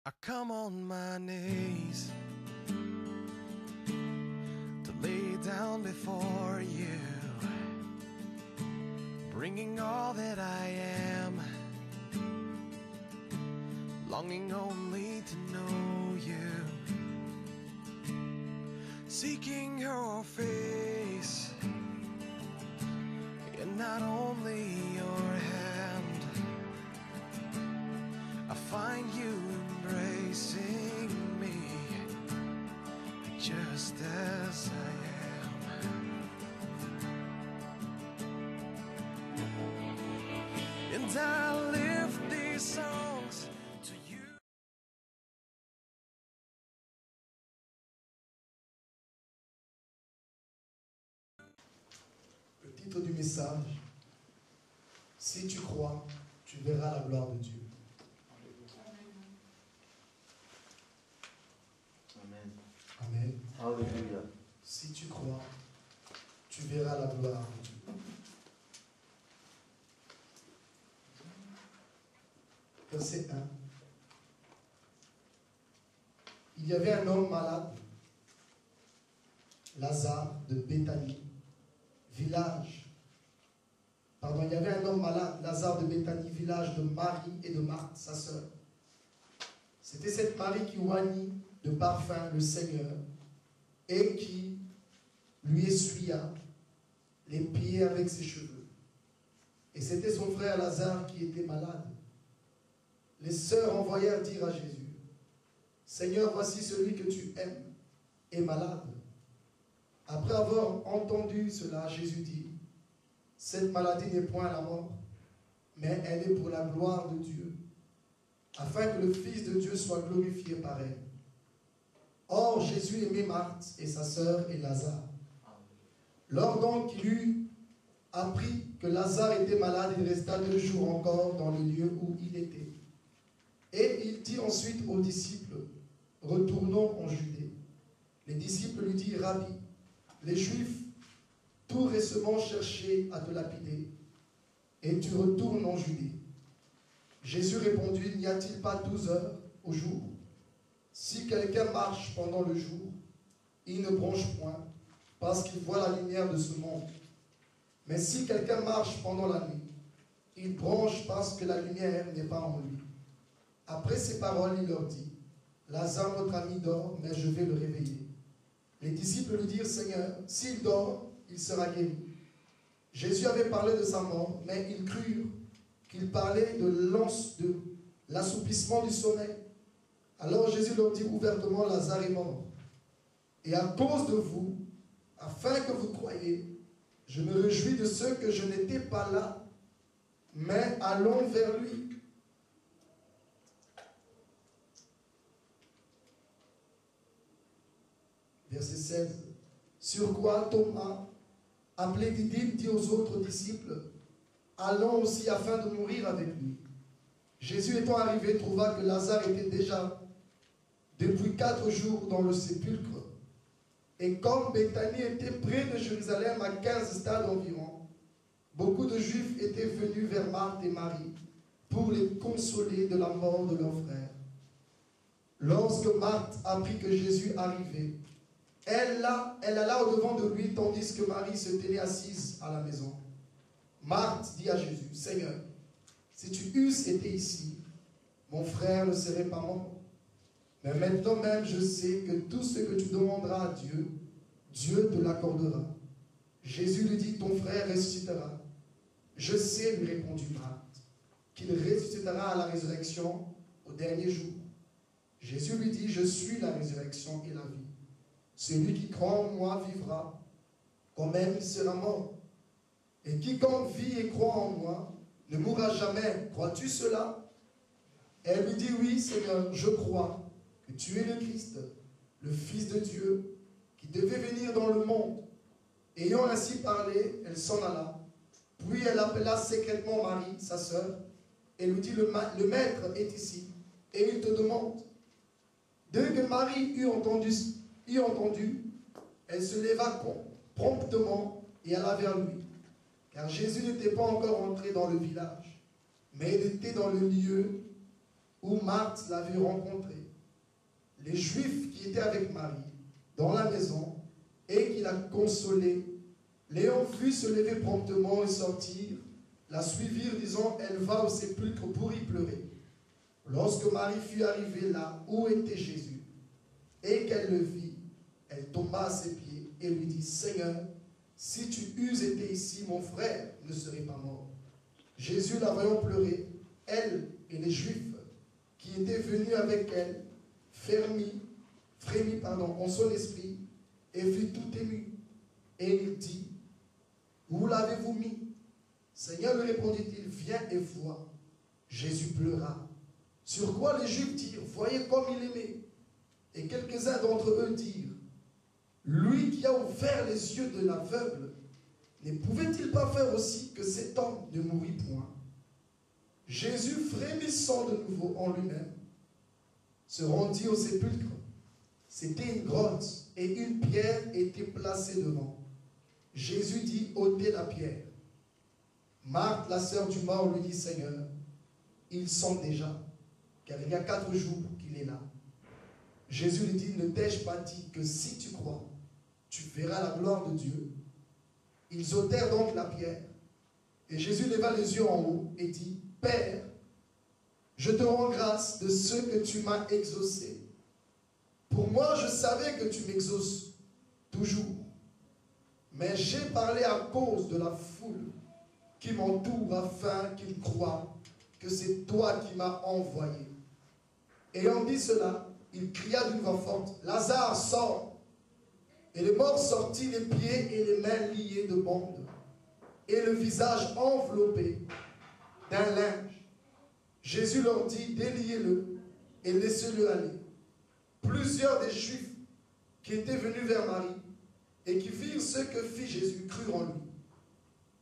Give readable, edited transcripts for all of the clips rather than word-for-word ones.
I come on my knees to lay down before you, bringing all that I am, longing only to know you, seeking your face, and not only your hand. I find you embracing me just as I am, and I lift these songs to you. Le titre du message: si tu crois, tu verras la gloire de Dieu. Amen. Amen. Alléluia. Si tu crois, tu verras la gloire de Dieu. Verset 1. Il y avait un homme malade, Lazare de Béthanie, village. Il y avait un homme malade, Lazare de Béthanie, village de Marie et de Marthe, sa sœur. C'était cette Marie qui oignit de parfum le Seigneur et qui lui essuya les pieds avec ses cheveux. Et c'était son frère Lazare qui était malade. Les sœurs envoyèrent dire à Jésus: Seigneur, voici celui que tu aimes est malade. Après avoir entendu cela, Jésus dit: cette maladie n'est point la mort, mais elle est pour la gloire de Dieu, afin que le Fils de Dieu soit glorifié par elle. Or, Jésus aimait Marthe et sa sœur et Lazare. Lors donc qu'il eut appris que Lazare était malade, il resta 2 jours encore dans le lieu où il était. Et il dit ensuite aux disciples: retournons en Judée. Les disciples lui dirent: Rabbi, les Juifs tout récemment cherchaient à te lapider, et tu retournes en Judée. Jésus répondit: n'y a-t-il pas 12 heures au jour? Si quelqu'un marche pendant le jour, il ne bronche point, parce qu'il voit la lumière de ce monde. Mais si quelqu'un marche pendant la nuit, il bronche parce que la lumière n'est pas en lui. Après ces paroles, il leur dit: Lazare, notre ami, dort, mais je vais le réveiller. Les disciples lui dirent: Seigneur, s'il dort, il sera guéri. Jésus avait parlé de sa mort, mais ils crurent qu'il parlait de l'assoupissement du sommeil. Alors Jésus leur dit ouvertement: Lazare est mort. Et à cause de vous, afin que vous croyiez, je me réjouis de ceux que je n'étais pas là, mais allons vers lui. Verset 16. Sur quoi Thomas, appelé Didyme, dit aux autres disciples: allons aussi afin de mourir avec lui. Jésus étant arrivé, trouva que Lazare était déjà depuis 4 jours dans le sépulcre. Et comme Béthanie était près de Jérusalem, à 15 stades environ, beaucoup de Juifs étaient venus vers Marthe et Marie pour les consoler de la mort de leur frère. Lorsque Marthe apprit que Jésus arrivait, elle alla au-devant de lui, tandis que Marie se tenait assise à la maison. Marthe dit à Jésus: Seigneur, si tu eusses été ici, mon frère ne serait pas mort. Mais maintenant même, je sais que tout ce que tu demanderas à Dieu, Dieu te l'accordera. Jésus lui dit: ton frère ressuscitera. Je sais, lui répondit Marthe, qu'il ressuscitera à la résurrection au dernier jour. Jésus lui dit: je suis la résurrection et la vie. Celui qui croit en moi vivra, quand même il sera mort. Et quiconque vit et croit en moi ne mourra jamais. Crois-tu cela? Elle lui dit: oui, Seigneur, je crois que tu es le Christ, le Fils de Dieu, qui devait venir dans le monde. Ayant ainsi parlé, elle s'en alla. Puis elle appela secrètement Marie, sa sœur, et lui dit: le maître est ici, et il te demande. Dès que Marie eut entendu, elle se leva promptement et alla vers lui. Car Jésus n'était pas encore entré dans le village, mais il était dans le lieu où Marthe l'avait rencontré, les Juifs qui étaient avec Marie dans la maison et qui la consolaient, l'ayant vue se lever promptement et sortir, la suivirent, disant, elle va au sépulcre pour y pleurer. Lorsque Marie fut arrivée là où était Jésus, et qu'elle le vit, elle tomba à ses pieds et lui dit, Seigneur, si tu eusses été ici, mon frère ne serait pas mort. Jésus, la voyant pleurer, elle et les Juifs qui étaient venus avec elle, frémit en son esprit, et fut tout ému. Et il dit, où l'avez-vous mis? Seigneur, lui répondit-il, viens et vois. Jésus pleura. Sur quoi les Juifs dirent, voyez comme il aimait. Et quelques-uns d'entre eux dirent, lui qui a ouvert les yeux de l'aveugle, ne pouvait-il pas faire aussi que cet homme ne mourût point? Jésus, frémissant de nouveau en lui-même, se rendit au sépulcre. C'était une grotte et une pierre était placée devant. Jésus dit, ôtez la pierre. Marthe, la sœur du mort, lui dit, Seigneur, il sent déjà, car il y a 4 jours qu'il est là. Jésus lui dit, ne t'ai-je pas dit que si tu crois, tu verras la gloire de Dieu? Ils ôtèrent donc la pierre. Et Jésus leva les yeux en haut et dit, Père, je te rends grâce de ce que tu m'as exaucé. Pour moi, je savais que tu m'exauces toujours. Mais j'ai parlé à cause de la foule qui m'entoure afin qu'ils croient que c'est toi qui m'as envoyé. Ayant dit cela, il cria d'une voix forte, Lazare, sort. Et le mort sortit, les pieds et les mains liés de bandes, et le visage enveloppé d'un linge. Jésus leur dit, déliez-le et laissez-le aller. Plusieurs des Juifs qui étaient venus vers Marie et qui virent ce que fit Jésus crurent en lui.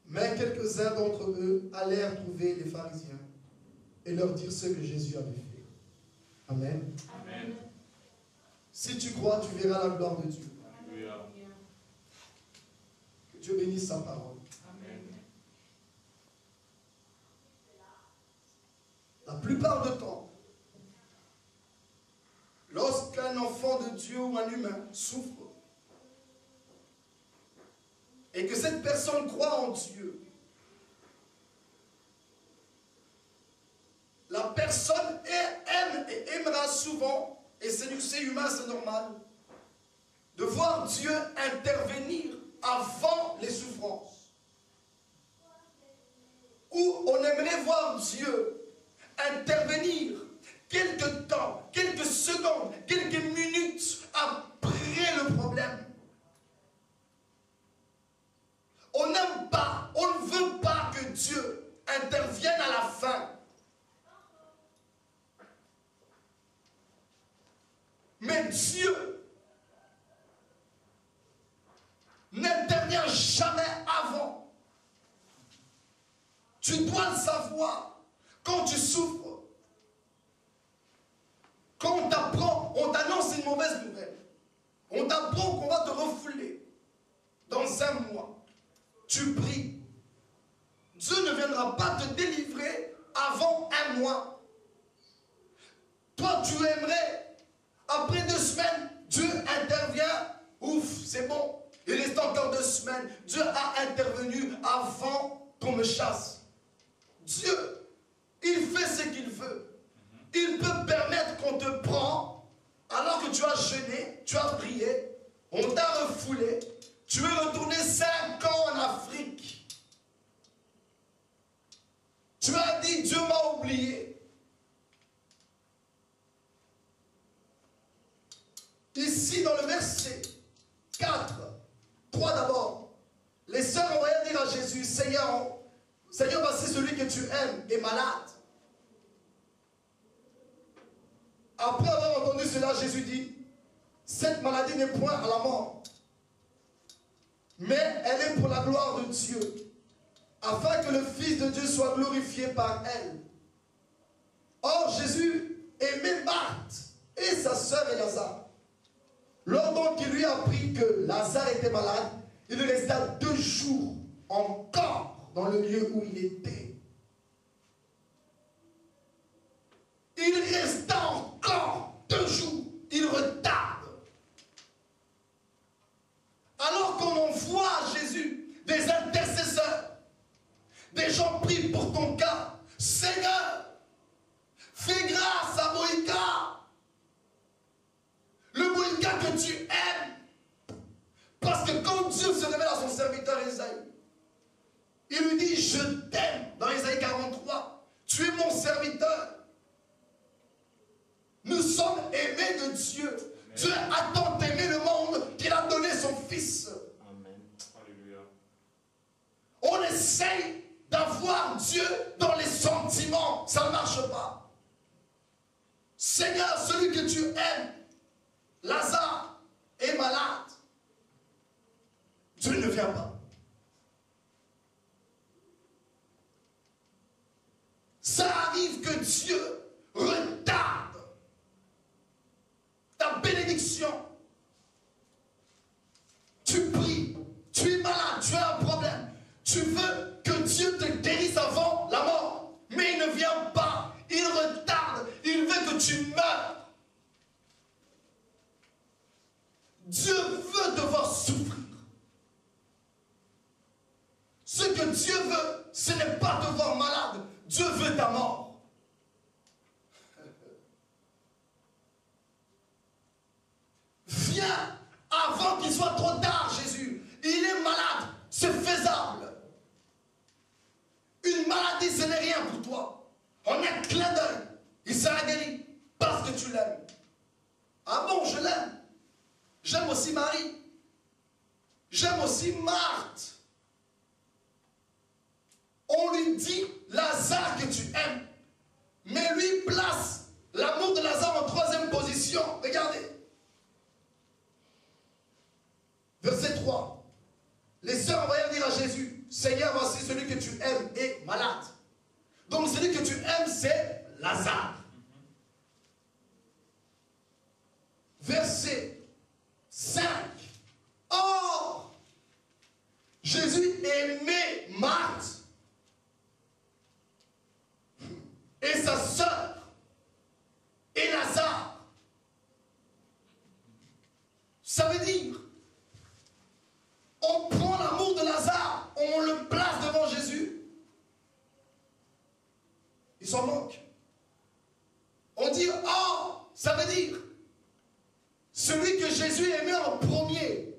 Mais quelques-uns d'entre eux allèrent trouver les pharisiens et leur dire ce que Jésus avait fait. Amen. Amen. Si tu crois, tu verras la gloire de Dieu. Alléluia. Que Dieu bénisse sa parole. Amen. La plupart du temps, lorsqu'un enfant de Dieu ou un humain souffre, et que cette personne croit en Dieu, la personne aime et aimera souvent, et c'est humain, c'est normal, de voir Dieu intervenir avant les souffrances. Ou on aimerait voir Dieu intervenir quelques temps, quelques secondes, quelques minutes après le problème. On n'aime pas, on ne veut pas que Dieu intervienne à la fin. Mais Dieu n'intervient jamais avant. Tu dois le savoir quand tu souffres. Quand on t'apprend, on t'annonce une mauvaise nouvelle. On t'apprend qu'on va te refouler dans un mois. Tu pries. Dieu ne viendra pas te délivrer avant un mois. Toi, tu aimerais, après 2 semaines, Dieu intervient. Ouf, c'est bon. Il reste encore 2 semaines. Dieu a intervenu avant qu'on me chasse. Dieu, il fait ce qu'il veut. Il peut permettre qu'on te prend alors que tu as jeûné, tu as prié, on t'a refoulé. Tu es retourné 5 ans en Afrique. Tu as dit, Dieu m'a oublié. Ici, dans le verset 4, 3 d'abord, les sœurs envoyaient dire à Jésus, Seigneur, voici celui que tu aimes est malade. Après avoir entendu cela, Jésus dit, cette maladie n'est point à la mort, mais elle est pour la gloire de Dieu, afin que le Fils de Dieu soit glorifié par elle. Or, Jésus aimait Marthe et sa sœur et Lazare. Lors donc il lui a appris que Lazare était malade, il resta 2 jours encore dans le lieu où il était. Il je t'aime. Dans Isaïe 43, tu es mon serviteur. Nous sommes aimés de Dieu. Amen. Dieu a tant aimé le monde qu'il a donné son Fils. Amen. Alléluia. On essaye d'avoir Dieu dans les sentiments. Ça ne marche pas. Seigneur, celui que tu aimes, Lazare est malade. Dieu ne vient pas. Ça arrive que Dieu retarde ta bénédiction. Tu pries, tu es malade, tu as un problème. Tu veux que Dieu te guérisse avant la mort. Mais il ne vient pas. Il retarde. Il veut que tu meurs. Dieu veut devoir souffrir. Ce que Dieu veut, ce n'est pas te voir malade. Dieu veut ta mort. Viens avant qu'il soit trop tard, Jésus. Il est malade, c'est faisable. Une maladie, ce n'est rien pour toi. En un clin d'œil, il sera guéri parce que tu l'aimes. Ah bon, je l'aime. J'aime aussi Marie. J'aime aussi Marthe. On lui dit Lazare que tu aimes. Mais lui place l'amour de Lazare en troisième position. Regardez. Verset 3. Les sœurs envoyèrent dire à Jésus, Seigneur, voici celui que tu aimes est malade. Donc celui que tu aimes, c'est Lazare. Verset 5. Or, Jésus aimait Marthe et sa sœur et Lazare. Ça veut dire, on prend l'amour de Lazare, on le place devant Jésus. Il s'en manque. On dit, oh, ça veut dire, celui que Jésus aimait en premier,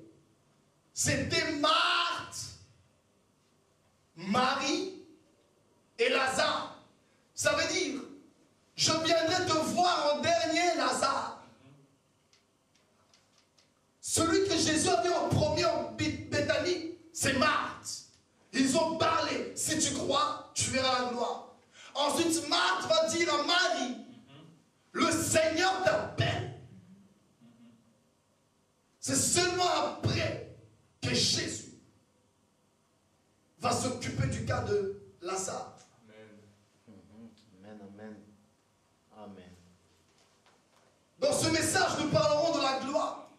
c'était Marthe, Marie et Lazare. Ça veut dire, je viendrai te voir en dernier, Lazare. Celui que Jésus a mis en premier en Béthanie, c'est Marthe. Ils ont parlé. Si tu crois, tu verras la gloire. Ensuite, Marthe va dire à Marie, le Seigneur t'appelle. C'est seulement après que Jésus va s'occuper du cas de Lazare. Amen, amen, amen. Dans ce message, nous parlerons de la gloire.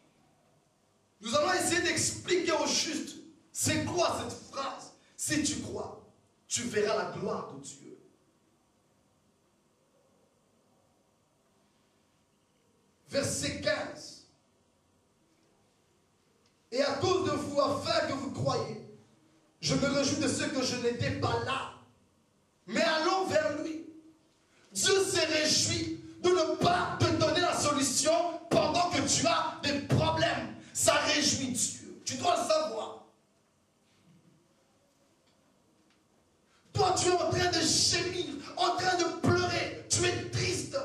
Nous allons essayer d'expliquer au juste c'est quoi cette phrase. Si tu crois, tu verras la gloire de Dieu. Verset 15. Et à cause de vous, afin que vous croyez, je me réjouis de ce que je n'étais pas là. Mais allons vers lui. Dieu s'est réjoui de ne pas te donner la solution pendant que tu as des problèmes. Ça réjouit Dieu. Tu dois le savoir. Toi, tu es en train de gémir, en train de pleurer. Tu es triste.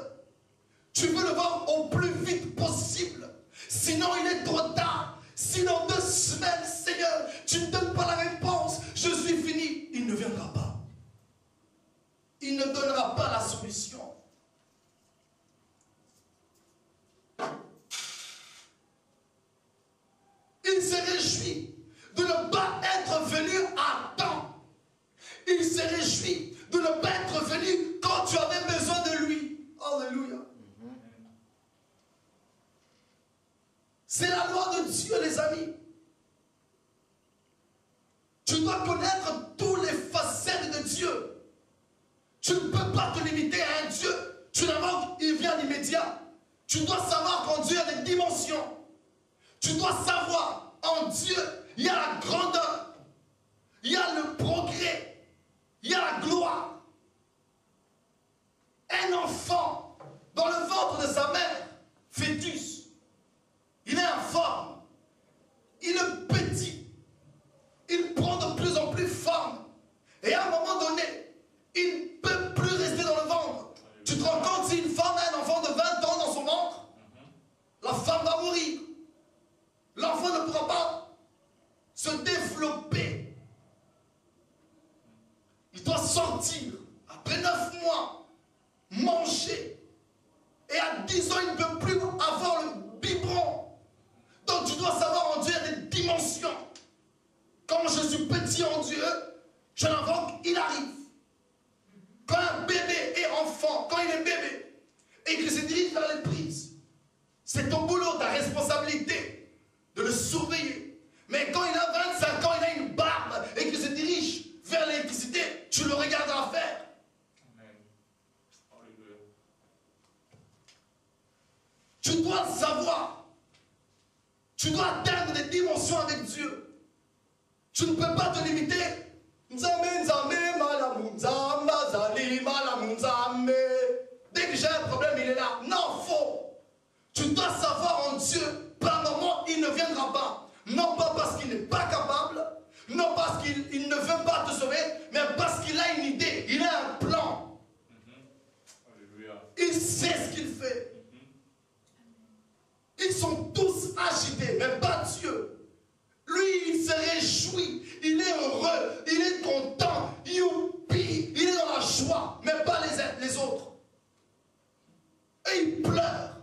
Tu veux le voir au plus vite possible. Sinon, il est trop tard. Si dans 2 semaines, Seigneur, tu ne donnes pas la réponse, je suis fini. Il ne viendra pas. Il ne donnera pas la solution. Il s'est réjoui de ne pas être venu à temps. Il s'est réjoui de ne pas être venu quand tu avais besoin de lui. Alléluia. C'est la loi de Dieu, les amis. Tu dois connaître toutes les facettes de Dieu. Tu ne peux pas te limiter à un Dieu. Tu l'invoques, il vient l'immédiat. Tu dois savoir qu'en Dieu, il y a des dimensions. Tu dois savoir, en Dieu, il y a la grandeur. Il y a le progrès. Il y a la gloire. Un enfant, dans le ventre de sa mère, fœtus, il est informe. Il est petit. Il prend de plus en plus forme. Et à un moment il ne peut plus avoir le biberon. Donc tu dois savoir en Dieu, il y a des dimensions. Quand je suis petit en Dieu, je l'invoque, il arrive. Quand un bébé est enfant, quand il est bébé, et qu'il se dirige vers les prises, c'est ton boulot, ta responsabilité de le surveiller. Mais quand il a 25 ans, il a une barbe et qu'il se dirige vers l'électricité, tu le regardes en faire. Tu dois le savoir. Tu dois atteindre des dimensions avec Dieu. Tu ne peux pas te limiter. Dès que j'ai un problème, il est là. Non, faux. Tu dois savoir en Dieu, par moment, il ne viendra pas. Non pas parce qu'il n'est pas capable, non parce qu'il ne veut pas te sauver, mais parce qu'il a une idée, il a un plan. Il sait ce qu'il fait. Ils sont tous agités, mais pas Dieu. Lui, il se réjouit, il est heureux, il est content, youpi, il est dans la joie, mais pas les autres. Et il pleure.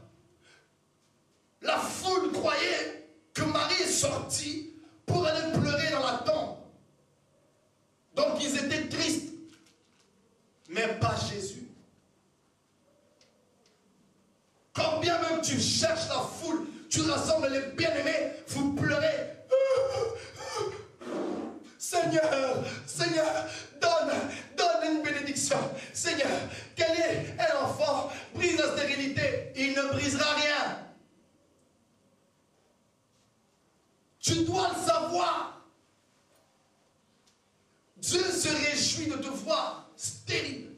La foule croyait que Marie est sortie pour aller pleurer dans la tombe. Donc ils étaient tristes, mais pas Jésus. Quand bien même tu cherches la foule, tu rassembles les bien-aimés, vous pleurez. Seigneur, Seigneur, donne une bénédiction. Seigneur, quel est un enfant brise la stérilité? Il ne brisera rien. Tu dois le savoir. Dieu se réjouit de te voir stérile.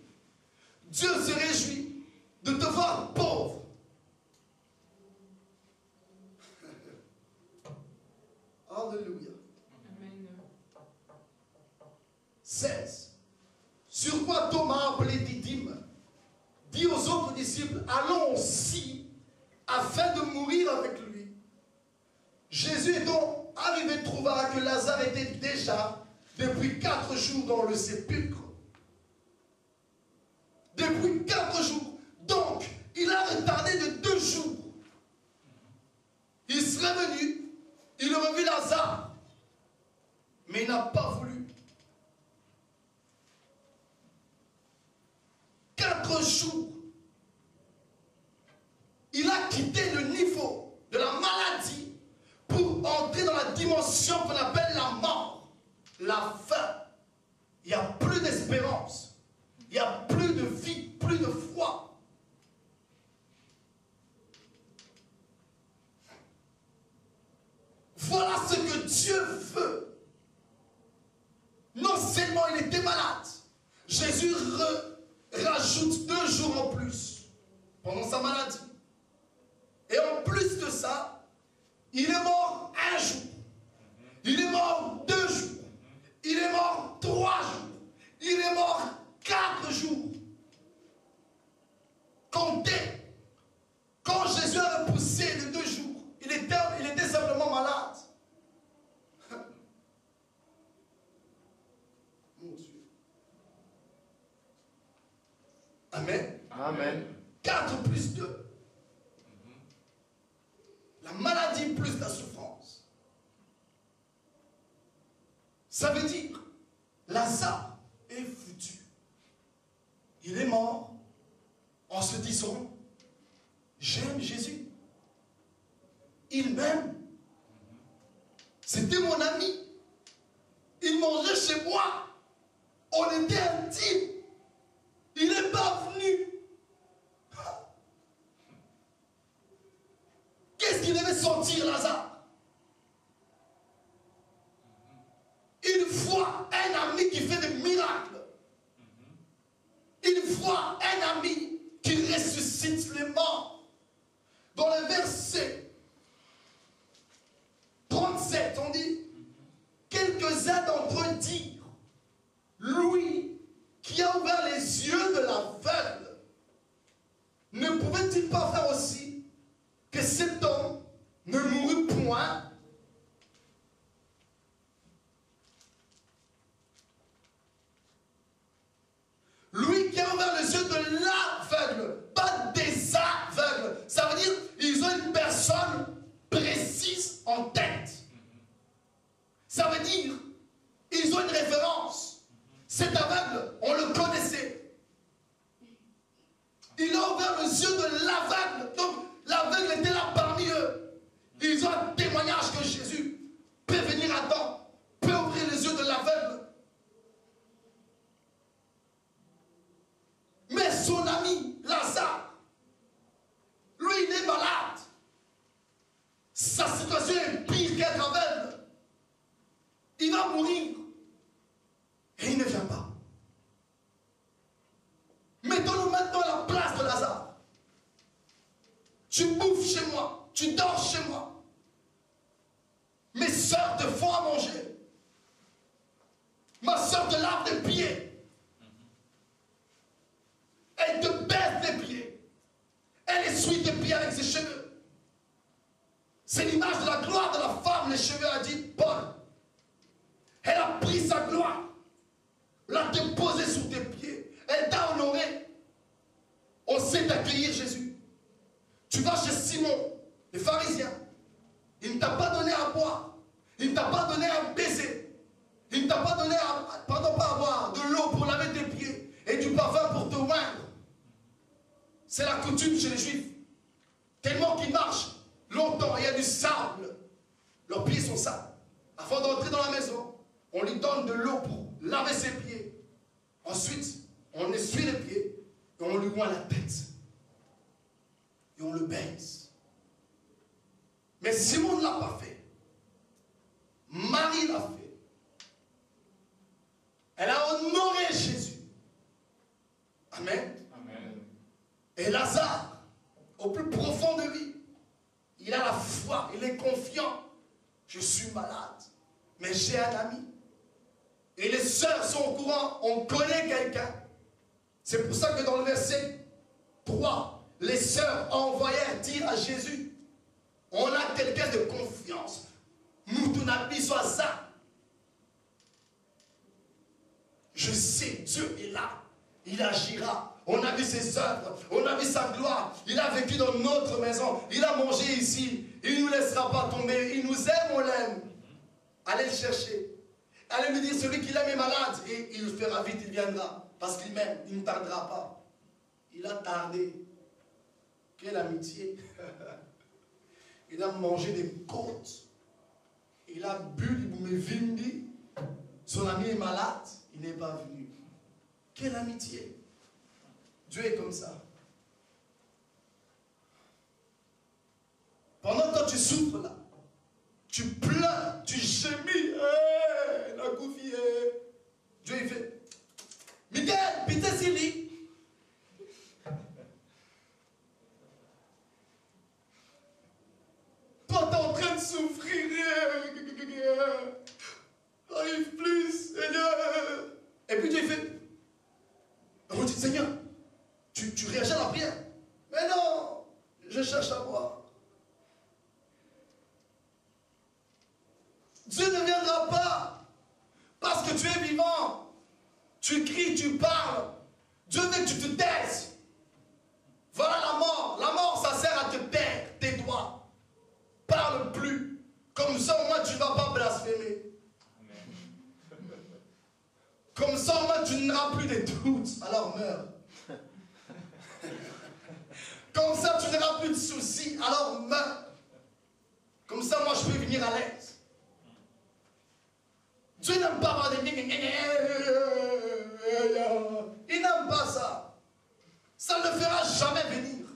Dieu se réjouit de te voir pauvre. Alléluia. 16. Sur quoi Thomas, appelé Didyme, dit aux autres disciples, allons aussi afin de mourir avec lui. Jésus étant arrivé trouva que Lazare était déjà depuis 4 jours dans le sépulcre. Depuis 4 jours. Donc, il a retardé de 2 jours. Il serait venu, il aurait vu Lazare, mais il n'a pas voulu. 4 jours. Il a quitté le niveau de la maladie pour entrer dans la dimension qu'on appelle la mort, la fin. Il n'y a plus d'espérance. Il n'y a plus de vie, plus de foi. Voilà ce que Dieu veut. Non seulement il était malade, Jésus rajoute 2 jours en plus pendant sa maladie. Et en plus de ça, il est mort 1 jour. Il est mort 2 jours. Il est mort 3 jours. Il est mort 4 jours. Comptez. Quand Jésus a repoussé de 2 jours, il était simplement malade. Mon Dieu. Amen. Amen. 4 plus 2. La maladie plus la souffrance. Ça veut dire, Lazare est foutu. Il est mort en se disant, j'aime Jésus. Il m'aime. C'était mon ami. Il mangeait chez moi. On était intimes. Il n'est pas venu. Qu'est-ce qu'il devait sentir, Lazare? Il voit un ami qui fait des miracles. Il voit un ami qui ressuscite les morts. Dans le verset 37, on dit, quelques-uns d'entre eux dirent, lui qui a ouvert les yeux de l'aveugle, ne pouvait-il pas faire aussi que cet homme ne mourut point? Tu bouffes chez moi. Tu dors chez moi. Mes sœurs te font à manger. Ma sœur te lave les pieds. Elle te baisse les pieds. Elle essuie tes pieds avec ses cheveux. C'est l'image de la gloire de la femme, les cheveux, a dit Paul. Elle a pris sa gloire, l'a déposée sous tes pieds. Elle t'a honoré. On sait accueillir Jésus. Tu vas chez Simon, le pharisien. Il ne t'a pas donné à boire. Il ne t'a pas donné à baiser. Il ne t'a pas donné pas à boire, de l'eau pour laver tes pieds et du parfum pour te oindre. C'est la coutume chez les Juifs. Tellement qu'ils marchent longtemps, il y a du sable. Leurs pieds sont sales. Avant d'entrer dans la maison, on lui donne de l'eau pour laver ses pieds. Ensuite, on essuie les pieds et on lui oint la tête. Et on le baise. Mais Simon ne l'a pas fait. Marie l'a fait. Elle a honoré Jésus. Amen. Amen. Et Lazare, au plus profond de lui, il a la foi, il est confiant. Je suis malade, mais j'ai un ami. Et les sœurs sont au courant, on connaît quelqu'un. C'est pour ça que dans le verset 3, les sœurs envoyèrent dire à Jésus, on a quelqu'un de confiance. Nous, ton ami soit ça. Je sais, Dieu est là. Il agira. On a vu ses œuvres. On a vu sa gloire. Il a vécu dans notre maison. Il a mangé ici. Il ne nous laissera pas tomber. Il nous aime, on l'aime. Allez le chercher. Allez lui dire, celui qui l'aime est malade. Et il le fera vite, il viendra. Parce qu'il m'aime. Il ne tardera pas. Il a tardé. Quelle amitié. Il a mangé des côtes. Il a bu du boumevindi. Son ami est malade. Il n'est pas venu. Quelle amitié. Dieu est comme ça. Pendant que tu souffres là, tu pleures, tu gémis, la goufie, Dieu il fait, Miguel, pite Sili. Toi t'es en train de souffrir, arrive plus, Seigneur. Et puis Dieu il fait, on dit, Seigneur, tu réagis à la prière. Mais non, je cherche à boire. Dieu ne viendra pas parce que tu es vivant. Tu cries, tu parles. Dieu veut que tu te taises. Voilà la mort. La mort, ça sert à te taire. Tais-toi. Parle plus. Comme ça, au moins, tu ne vas pas blasphémer. Comme ça, au moins, tu n'auras plus de doutes. Alors meurs. Comme ça, tu n'auras plus de soucis. Alors meurs. Comme ça, moi, je peux venir à l'aise. Dieu n'aime pas avoir des... Il n'aime pas ça. Ça ne le fera jamais venir.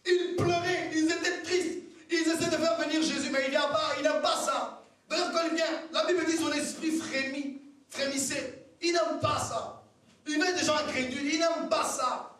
Ils pleuraient, ils étaient tristes. Ils essaient de faire venir Jésus, mais il ne vient pas, il n'aime pas ça. D'ailleurs, quand il vient, la Bible dit son esprit frémissait. Il n'aime pas ça. Il veut des gens incrédules, il n'aime pas ça.